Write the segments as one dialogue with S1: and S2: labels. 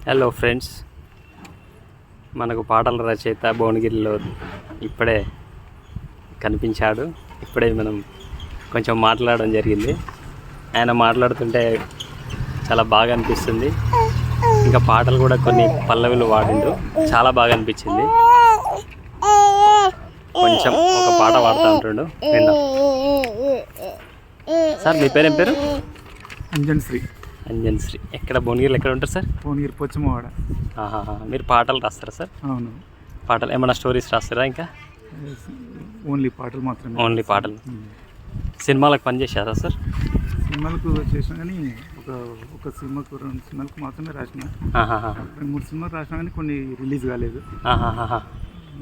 S1: Hello friends, మనకు పాటల రచయిత భువనగిరిలో ఇప్పుడే కనిపించాడు. ఇప్పుడే మనం కొంచెం మాట్లాడడం జరిగింది. ఆయన మాట్లాడుతుంటే చాలా బాగా అనిపిస్తుంది. ఇంకా పాటలు కూడా కొన్ని పల్లవిలు వాడిండు, చాలా బాగా అనిపించింది. కొంచెం ఒక పాట పాడుతూ ఉంటుండు, విందాం. సార్ మీ పేరు ఏం పేరు?
S2: అంజన్ శ్రీ.
S1: అంజన్ శ్రీ. ఎక్కడ భువనగిరిలో ఎక్కడ ఉంటారు సార్?
S2: భువనగిరి పొచ్చమవాడ.
S1: మీరు పాటలు రాస్తారా సార్?
S2: అవును.
S1: పాటలు ఏమైనా స్టోరీస్ రాస్తారా? ఇంకా
S2: ఓన్లీ పాటలు మాత్రమే.
S1: ఓన్లీ పాటలు. సినిమాలకు పనిచేశారా సార్?
S2: సినిమాలకు చేసినా కానీ ఒక సినిమాకు 2 సినిమాలకు మాత్రమే రాసిన. 2-3 సినిమాలు రాసినా కానీ కొన్ని రిలీజ్ కాలేదు.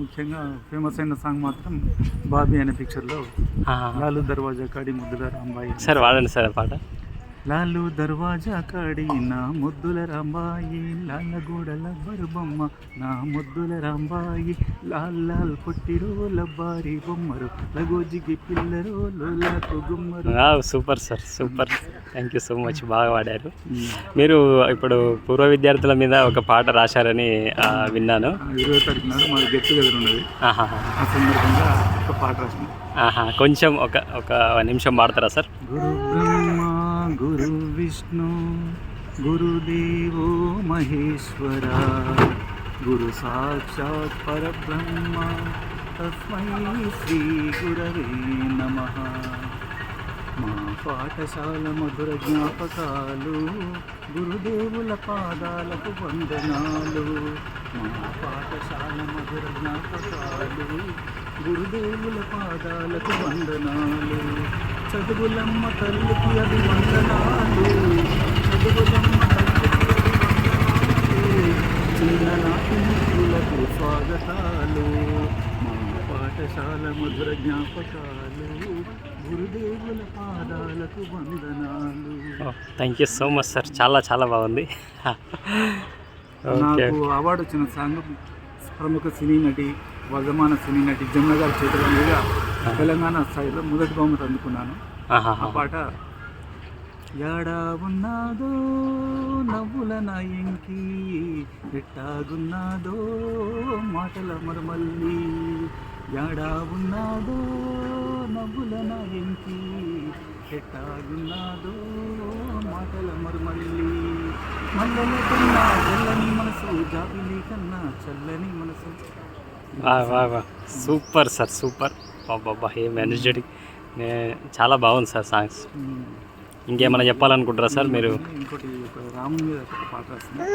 S2: ముఖ్యంగా ఫేమస్ అయిన సాంగ్ మాత్రం బాబీ అనే పిక్చర్లో లాలు దర్వాజా కాడి ముద్దుల రాంబాయి.
S1: సార్ వాడండి సార్ పాట.
S2: లాలు దర్వాజా కాడి నా ముద్దుల రాంబాయి, లాలగూడల బరుబొమ్మ నా ముద్దుల రాంబాయి, లాల్ లాల్ పొట్టిరో లబ్బారి బొమ్మరు లగోజిగి పిల్లరో లోలాకు గుమ్మరు.
S1: Super sir, super. Thank you so much, బాగా పాడారు. మీరు ఇప్పుడు పూర్వ విద్యార్థుల మీద ఒక పాట రాశారని విన్నాను.
S2: 20వ తారీఖు నాడు మాకు గెట్ టుగెదర్ ఉన్నది. ఆ సందర్భంగా ఒక పాట రాసిన.
S1: కొంచెం ఒక నిమిషం పాడతారా సార్?
S2: గురు బ్రహ్మ గురు విష్ణు గురుదేవో మహేశ్వర, గురు సాక్షాత్ పరబ్రహ్మ తస్మై శ్రీ గురవే నమః. మా పాఠశాల మధుర జ్ఞాపకాలు, గురుదేవుల పాదాలకు వందనాలు. మా పాఠశాల మధుర జ్ఞాపకాలు, గురుదేవుల పాదాలకు వందనాలు. చదువులమ్మ తల్లికి అభివందనాలు, చదువులమ్మ తల్లికి అభివందనాలు. చిన్ననాటి మిత్రులకు స్వాగతాలు. మా పాఠశాల మధుర జ్ఞాపకాలు, గురుదేవుల పాదాలకు వందనాలు.
S1: Thank you so much sir, చాలా చాలా బాగుంది.
S2: నాకు అవార్డు వచ్చిన సాంగ్ ప్రముఖ సినీ నటి, వర్ధమాన సినీ నటి జమున గారి చేతుల మీద తెలంగాణ స్థాయిలో మొదటి బహుమతి అందుకున్నాను. ఆ పాట యాడా ఉన్నాదో నవ్వుల నాయంకి, ఎట్టాగున్నాదో మాటల మరమల్లి, యాడా ఉన్నాదో నవ్వుల నాయంకి, ఎట్టాగున్నాదో మాటల మరమల్లి. మల్లెల కన్నా చల్లని మనసు, జాబిలి కన్నా చల్లని మనసు.
S1: Super sir, super. బాబా ఏం ఎనర్జెటిక్, చాలా బాగుంది సార్ సాంగ్స్. ఇంకేమైనా చెప్పాలనుకుంటారా సార్ మీరు?
S2: ఇంకోటి రాముని మీద ఒక పాట రాస్తుంది.